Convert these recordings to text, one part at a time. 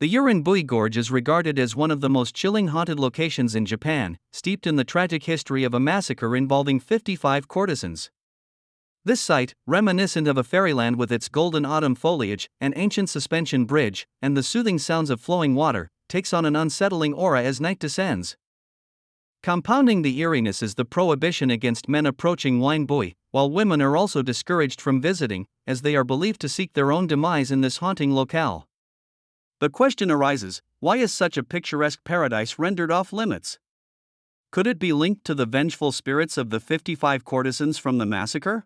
The Uranbui Gorge is regarded as one of the most chilling haunted locations in Japan, steeped in the tragic history of a massacre involving 55 courtesans. This site, reminiscent of a fairyland with its golden autumn foliage, an ancient suspension bridge, and the soothing sounds of flowing water, takes on an unsettling aura as night descends. Compounding the eeriness is the prohibition against men approaching Uranbui, while women are also discouraged from visiting, as they are believed to seek their own demise in this haunting locale. The question arises, why is such a picturesque paradise rendered off-limits? Could it be linked to the vengeful spirits of the 55 courtesans from the massacre?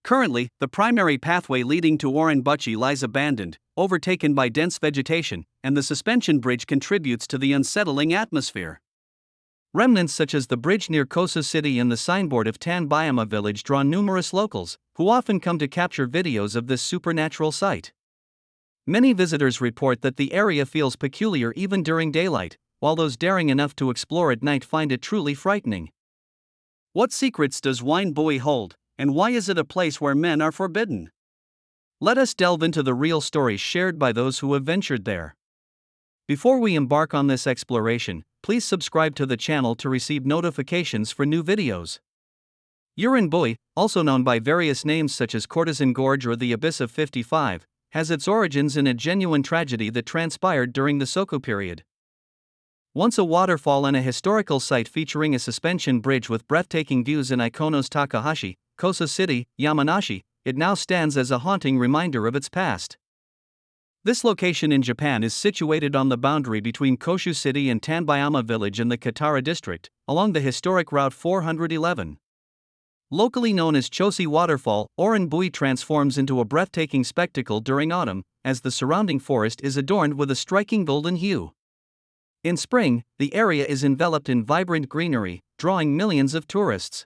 Currently, the primary pathway leading to Uranbui lies abandoned, overtaken by dense vegetation, and the suspension bridge contributes to the unsettling atmosphere. Remnants such as the bridge near Kosa City and the signboard of Tanbayama village draw numerous locals, who often come to capture videos of this supernatural sight. Many visitors report that the area feels peculiar even during daylight, while those daring enough to explore at night find it truly frightening. What secrets does Uranbui hold, and why is it a place where men are forbidden? Let us delve into the real stories shared by those who have ventured there. Before we embark on this exploration, please subscribe to the channel to receive notifications for new videos. Uranbui, also known by various names such as Courtesan Gorge or the Abyss of 55, has its origins in a genuine tragedy that transpired during the Soku period. Once a waterfall and a historical site featuring a suspension bridge with breathtaking views in Ikono's Takahashi, Kosa City, Yamanashi, it now stands as a haunting reminder of its past. This location in Japan is situated on the boundary between Koshu City and Tanbayama village in the Katara district, along the historic Route 411. Locally known as Chosi Waterfall, Uranbui transforms into a breathtaking spectacle during autumn, as the surrounding forest is adorned with a striking golden hue. In spring, the area is enveloped in vibrant greenery, drawing millions of tourists.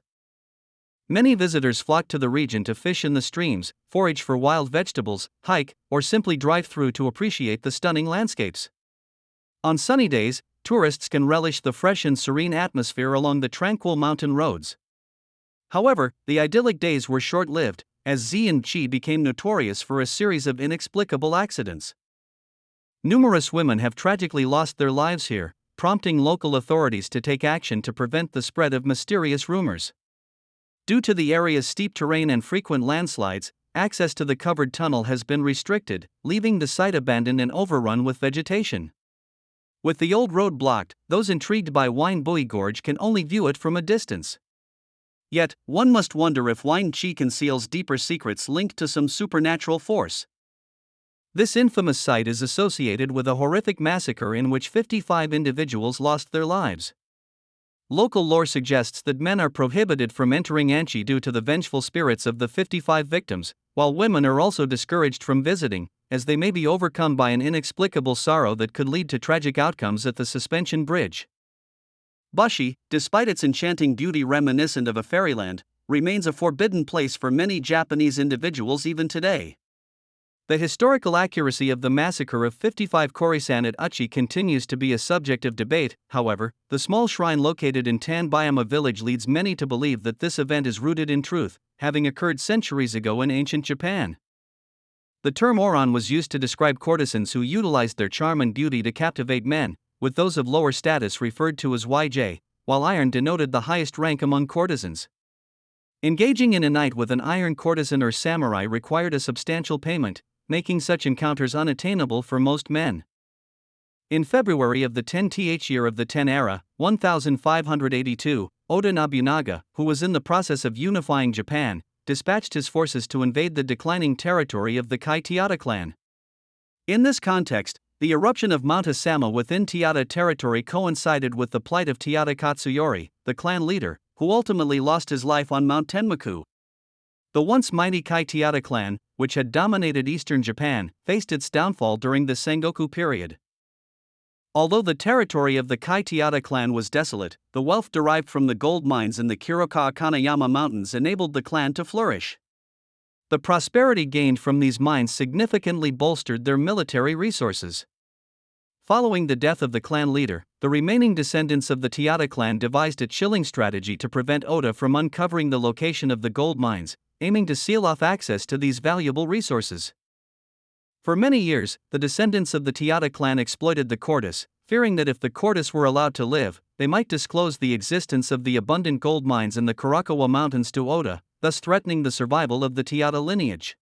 Many visitors flock to the region to fish in the streams, forage for wild vegetables, hike, or simply drive through to appreciate the stunning landscapes. On sunny days, tourists can relish the fresh and serene atmosphere along the tranquil mountain roads. However, the idyllic days were short-lived, as Z&Chi became notorious for a series of inexplicable accidents. Numerous women have tragically lost their lives here, prompting local authorities to take action to prevent the spread of mysterious rumors. Due to the area's steep terrain and frequent landslides, access to the covered tunnel has been restricted, leaving the site abandoned and overrun with vegetation. With the old road blocked, those intrigued by Uranbui Gorge can only view it from a distance. Yet, one must wonder if Uranbui conceals deeper secrets linked to some supernatural force. This infamous site is associated with a horrific massacre in which 55 individuals lost their lives. Local lore suggests that men are prohibited from entering Anchi due to the vengeful spirits of the 55 victims, while women are also discouraged from visiting, as they may be overcome by an inexplicable sorrow that could lead to tragic outcomes at the suspension bridge. Bushi, despite its enchanting beauty reminiscent of a fairyland, remains a forbidden place for many Japanese individuals even today. The historical accuracy of the massacre of 55 Korisan at Uchi continues to be a subject of debate. However, the small shrine located in Tanbayama village leads many to believe that this event is rooted in truth, having occurred centuries ago in ancient Japan. The term Oran was used to describe courtesans who utilized their charm and beauty to captivate men, with those of lower status referred to as YJ, while iron denoted the highest rank among courtesans. Engaging in a night with an iron courtesan or samurai required a substantial payment, making such encounters unattainable for most men. In February of the 10th year of the 10 era, 1582, Oda Nobunaga, who was in the process of unifying Japan, dispatched his forces to invade the declining territory of the Kai Teata clan. In this context, the eruption of Mount Asama within Teata territory coincided with the plight of Teata Katsuyori, the clan leader, who ultimately lost his life on Mount Tenmaku. The once mighty Kai Teata clan, which had dominated eastern Japan, faced its downfall during the Sengoku period. Although the territory of the Kai Teata clan was desolate, the wealth derived from the gold mines in the Kuroka Kanayama Mountains enabled the clan to flourish. The prosperity gained from these mines significantly bolstered their military resources. Following the death of the clan leader, the remaining descendants of the Teata clan devised a chilling strategy to prevent Oda from uncovering the location of the gold mines, aiming to seal off access to these valuable resources. For many years, the descendants of the Tiata clan exploited the Cordis, fearing that if the Cordis were allowed to live, they might disclose the existence of the abundant gold mines in the Caracalla Mountains to Oda, thus threatening the survival of the Tiata lineage.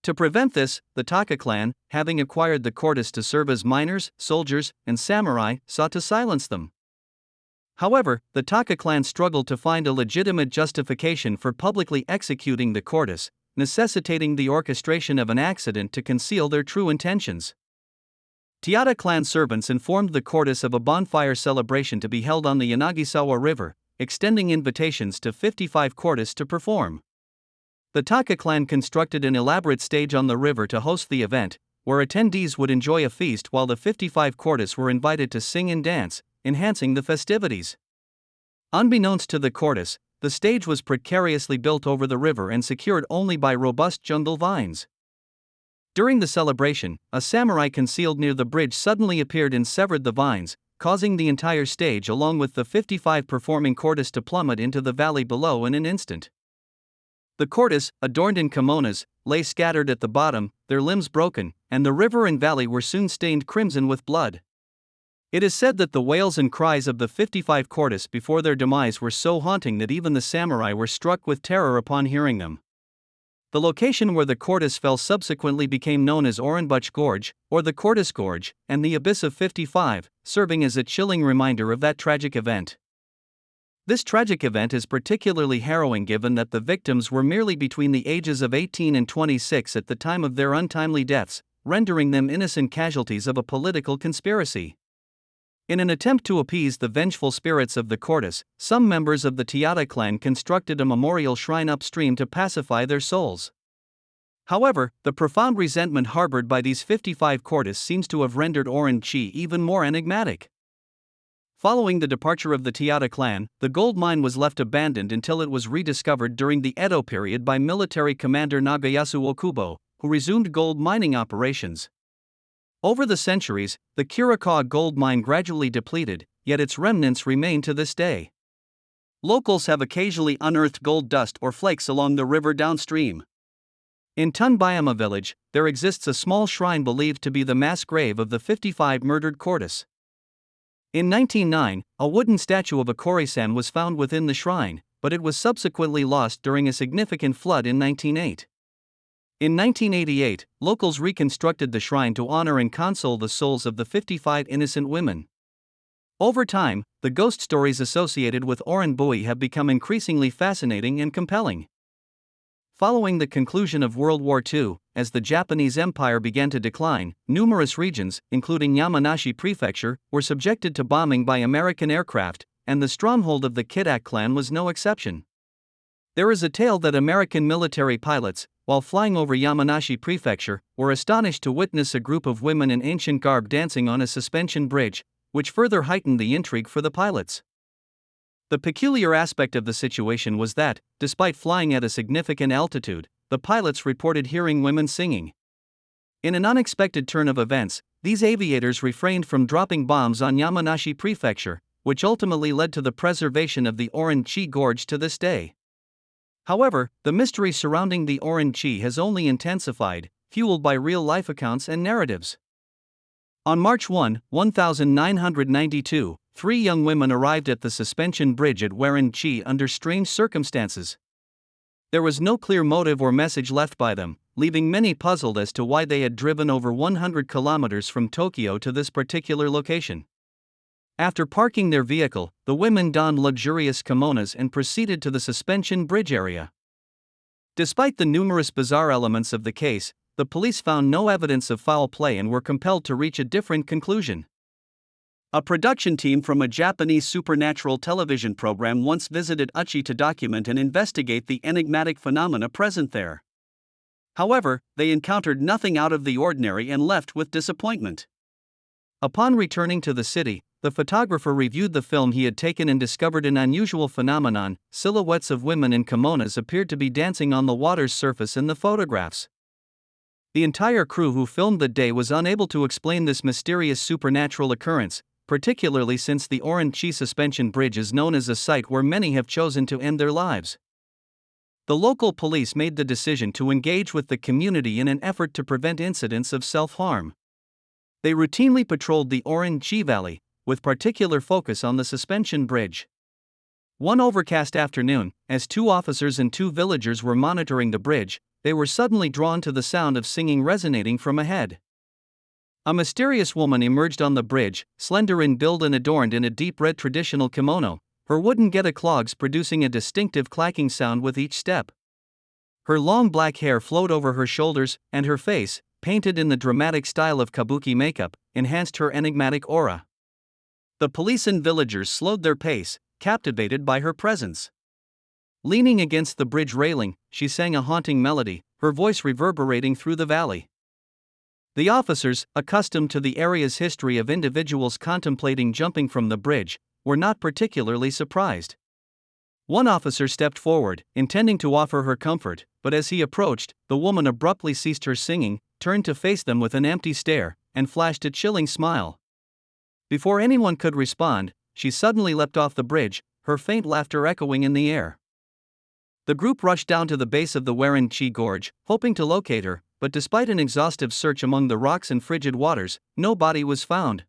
To prevent this, the Taka clan, having acquired the Cordis to serve as miners, soldiers, and samurai, sought to silence them. However, the Taka clan struggled to find a legitimate justification for publicly executing the Cordis, necessitating the orchestration of an accident to conceal their true intentions. Tiata clan servants informed the Cordis of a bonfire celebration to be held on the Yanagisawa River, extending invitations to 55 Cordis to perform. The Taka clan constructed an elaborate stage on the river to host the event, where attendees would enjoy a feast while the 55 Cordis were invited to sing and dance, enhancing the festivities. Unbeknownst to the Cordis, the stage was precariously built over the river and secured only by robust jungle vines. During the celebration, a samurai concealed near the bridge suddenly appeared and severed the vines, causing the entire stage along with the 55 performing Cordis to plummet into the valley below in an instant. The Cordis, adorned in kimonos, lay scattered at the bottom, their limbs broken, and the river and valley were soon stained crimson with blood. It is said that the wails and cries of the 55 Cordis before their demise were so haunting that even the samurai were struck with terror upon hearing them. The location where the Cordis fell subsequently became known as Oranbuch Gorge, or the Cordis Gorge, and the Abyss of 55, serving as a chilling reminder of that tragic event. This tragic event is particularly harrowing given that the victims were merely between the ages of 18 and 26 at the time of their untimely deaths, rendering them innocent casualties of a political conspiracy. In an attempt to appease the vengeful spirits of the Cordis, some members of the Tiata clan constructed a memorial shrine upstream to pacify their souls. However, the profound resentment harbored by these 55 Cordis seems to have rendered Oranchi even more enigmatic. Following the departure of the Tiata clan, the gold mine was left abandoned until it was rediscovered during the Edo period by military commander Nagayasu Okubo, who resumed gold mining operations. Over the centuries, the Kirikawa gold mine gradually depleted, yet its remnants remain to this day. Locals have occasionally unearthed gold dust or flakes along the river downstream. In Tunbayama village, there exists a small shrine believed to be the mass grave of the 55 murdered Cordis. In 1909, a wooden statue of Akori-san was found within the shrine, but it was subsequently lost during a significant flood in 1908. In 1988, locals reconstructed the shrine to honor and console the souls of the 55 innocent women. Over time, the ghost stories associated with Oranbui have become increasingly fascinating and compelling. Following the conclusion of World War II, as the Japanese Empire began to decline, numerous regions, including Yamanashi Prefecture, were subjected to bombing by American aircraft, and the stronghold of the Kidak clan was no exception. There is a tale that American military pilots, while flying over Yamanashi Prefecture, were astonished to witness a group of women in ancient garb dancing on a suspension bridge, which further heightened the intrigue for the pilots. The peculiar aspect of the situation was that, despite flying at a significant altitude, the pilots reported hearing women singing. In an unexpected turn of events, these aviators refrained from dropping bombs on Yamanashi Prefecture, which ultimately led to the preservation of the Oranchi Gorge to this day. However, the mystery surrounding the Oranchi has only intensified, fueled by real-life accounts and narratives. On March 1, 1992, 3 young women arrived at the suspension bridge at Waranchi under strange circumstances. There was no clear motive or message left by them, leaving many puzzled as to why they had driven over 100 kilometers from Tokyo to this particular location. After parking their vehicle, the women donned luxurious kimonos and proceeded to the suspension bridge area. Despite the numerous bizarre elements of the case, the police found no evidence of foul play and were compelled to reach a different conclusion. A production team from a Japanese supernatural television program once visited Uchi to document and investigate the enigmatic phenomena present there. However, they encountered nothing out of the ordinary and left with disappointment. Upon returning to the city, the photographer reviewed the film he had taken and discovered an unusual phenomenon. Silhouettes of women in kimonos appeared to be dancing on the water's surface in the photographs. The entire crew who filmed that day was unable to explain this mysterious supernatural occurrence, particularly since the Oranchi Suspension Bridge is known as a site where many have chosen to end their lives. The local police made the decision to engage with the community in an effort to prevent incidents of self-harm. They routinely patrolled the Orange Valley, with particular focus on the suspension bridge. One overcast afternoon, as two officers and two villagers were monitoring the bridge, they were suddenly drawn to the sound of singing resonating from ahead. A mysterious woman emerged on the bridge, slender in build and adorned in a deep red traditional kimono, her wooden geta clogs producing a distinctive clacking sound with each step. Her long black hair flowed over her shoulders, and her face, painted in the dramatic style of kabuki makeup, enhanced her enigmatic aura. The police and villagers slowed their pace, captivated by her presence. Leaning against the bridge railing, she sang a haunting melody, her voice reverberating through the valley. The officers, accustomed to the area's history of individuals contemplating jumping from the bridge, were not particularly surprised. One officer stepped forward, intending to offer her comfort, but as he approached, the woman abruptly ceased her singing, turned to face them with an empty stare, and flashed a chilling smile. Before anyone could respond, she suddenly leapt off the bridge, her faint laughter echoing in the air. The group rushed down to the base of the Waranchi Gorge, hoping to locate her, but despite an exhaustive search among the rocks and frigid waters, no body was found.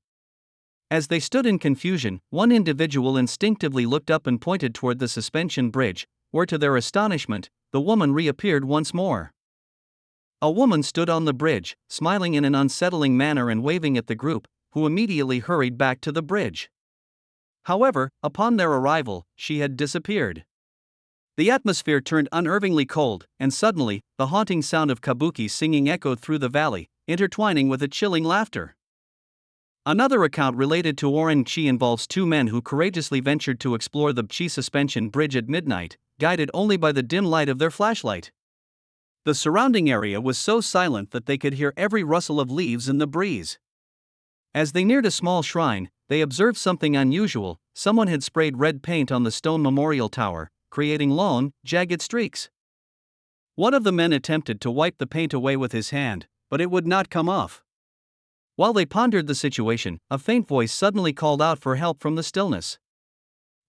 As they stood in confusion, one individual instinctively looked up and pointed toward the suspension bridge, where to their astonishment, the woman reappeared once more. A woman stood on the bridge, smiling in an unsettling manner and waving at the group, who immediately hurried back to the bridge. However, upon their arrival, she had disappeared. The atmosphere turned unnervingly cold, and suddenly, the haunting sound of kabuki singing echoed through the valley, intertwining with a chilling laughter. Another account related to Oranchi involves two men who courageously ventured to explore the Chi suspension bridge at midnight, guided only by the dim light of their flashlight. The surrounding area was so silent that they could hear every rustle of leaves in the breeze. As they neared a small shrine, they observed something unusual. Someone had sprayed red paint on the stone memorial tower, creating long, jagged streaks. One of the men attempted to wipe the paint away with his hand, but it would not come off. While they pondered the situation, a faint voice suddenly called out for help from the stillness.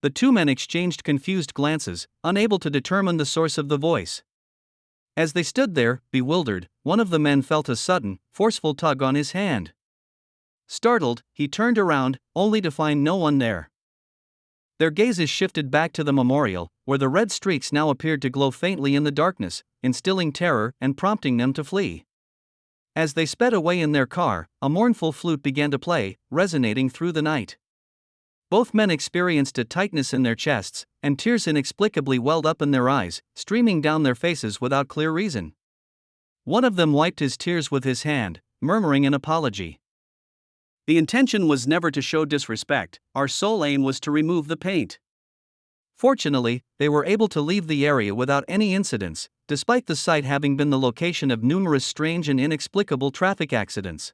The two men exchanged confused glances, unable to determine the source of the voice. As they stood there, bewildered, one of the men felt a sudden, forceful tug on his hand. Startled, he turned around, only to find no one there. Their gazes shifted back to the memorial, where the red streaks now appeared to glow faintly in the darkness, instilling terror and prompting them to flee. As they sped away in their car, a mournful flute began to play, resonating through the night. Both men experienced a tightness in their chests, and tears inexplicably welled up in their eyes, streaming down their faces without clear reason. One of them wiped his tears with his hand, murmuring an apology. The intention was never to show disrespect, our sole aim was to remove the paint. Fortunately, they were able to leave the area without any incidents, despite the site having been the location of numerous strange and inexplicable traffic accidents.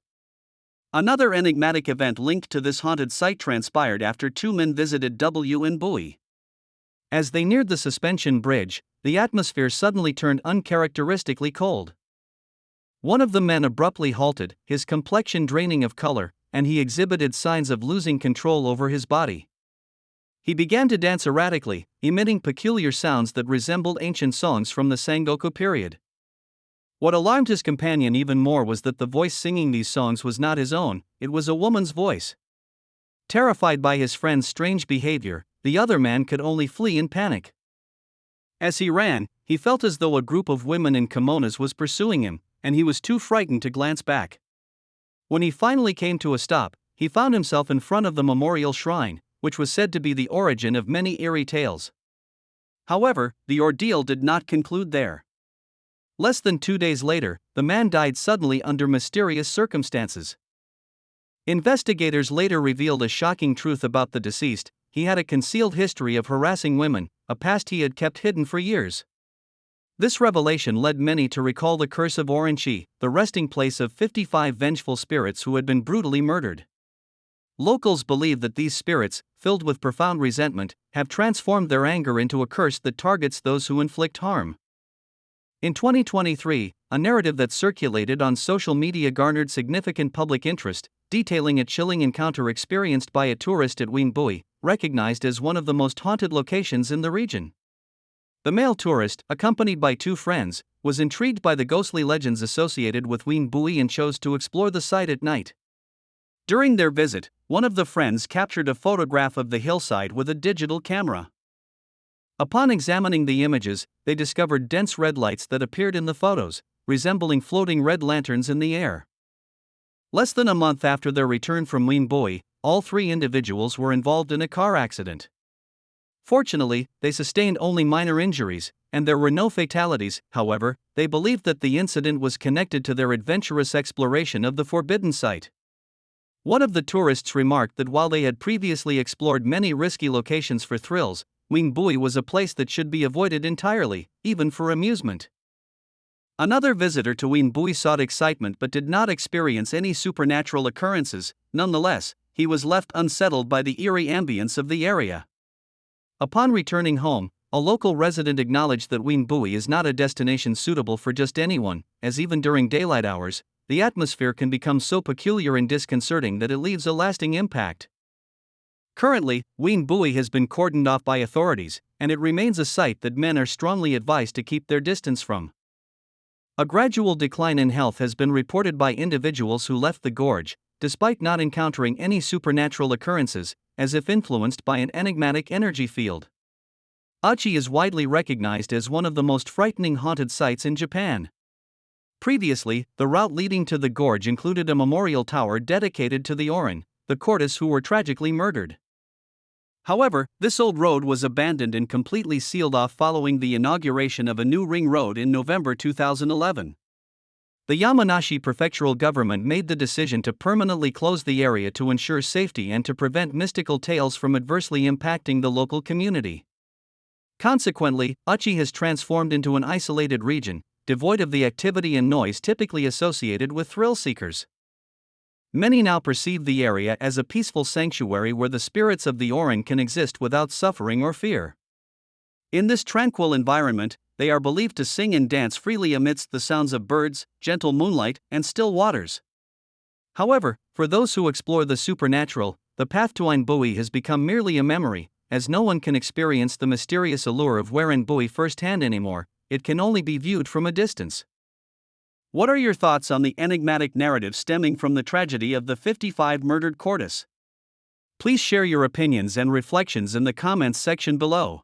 Another enigmatic event linked to this haunted site transpired after two men visited W in Bowie. As they neared the suspension bridge, the atmosphere suddenly turned uncharacteristically cold. One of the men abruptly halted, his complexion draining of color, and he exhibited signs of losing control over his body. He began to dance erratically, emitting peculiar sounds that resembled ancient songs from the Sengoku period. What alarmed his companion even more was that the voice singing these songs was not his own, it was a woman's voice. Terrified by his friend's strange behavior, the other man could only flee in panic. As he ran, he felt as though a group of women in kimonos was pursuing him, and he was too frightened to glance back. When he finally came to a stop, he found himself in front of the memorial shrine, which was said to be the origin of many eerie tales. However, the ordeal did not conclude there. Less than 2 days later, the man died suddenly under mysterious circumstances. Investigators later revealed a shocking truth about the deceased: he had a concealed history of harassing women, a past he had kept hidden for years. This revelation led many to recall the curse of Oranchi, the resting place of 55 vengeful spirits who had been brutally murdered. Locals believe that these spirits, filled with profound resentment, have transformed their anger into a curse that targets those who inflict harm. In 2023, a narrative that circulated on social media garnered significant public interest, detailing a chilling encounter experienced by a tourist at Bowie, recognized as one of the most haunted locations in the region. The male tourist, accompanied by two friends, was intrigued by the ghostly legends associated with Ween Bui and chose to explore the site at night. During their visit, one of the friends captured a photograph of the hillside with a digital camera. Upon examining the images, they discovered dense red lights that appeared in the photos, resembling floating red lanterns in the air. Less than a month after their return from Ween Bui, all three individuals were involved in a car accident. Fortunately, they sustained only minor injuries, and there were no fatalities. However, they believed that the incident was connected to their adventurous exploration of the forbidden site. One of the tourists remarked that while they had previously explored many risky locations for thrills, Ween Bui was a place that should be avoided entirely, even for amusement. Another visitor to Ween Bui sought excitement but did not experience any supernatural occurrences. Nonetheless, he was left unsettled by the eerie ambience of the area. Upon returning home, a local resident acknowledged that Ween Bui is not a destination suitable for just anyone, as even during daylight hours, the atmosphere can become so peculiar and disconcerting that it leaves a lasting impact. Currently, Ween Bui has been cordoned off by authorities, and it remains a site that men are strongly advised to keep their distance from. A gradual decline in health has been reported by individuals who left the gorge, despite not encountering any supernatural occurrences, as if influenced by an enigmatic energy field. Uchi is widely recognized as one of the most frightening haunted sites in Japan. Previously, the route leading to the gorge included a memorial tower dedicated to the Orin, the courtiers who were tragically murdered. However, this old road was abandoned and completely sealed off following the inauguration of a new ring road in November 2011. The Yamanashi prefectural government made the decision to permanently close the area to ensure safety and to prevent mystical tales from adversely impacting the local community. Consequently, Uchi has transformed into an isolated region, devoid of the activity and noise typically associated with thrill seekers. Many now perceive the area as a peaceful sanctuary where the spirits of the Orin can exist without suffering or fear. In this tranquil environment, they are believed to sing and dance freely amidst the sounds of birds, gentle moonlight, and still waters. However, for those who explore the supernatural, the path to Ween Bui has become merely a memory, as no one can experience the mysterious allure of Ween Bui firsthand anymore. It can only be viewed from a distance. What are your thoughts on the enigmatic narrative stemming from the tragedy of the 55 murdered courtiers? Please share your opinions and reflections in the comments section below.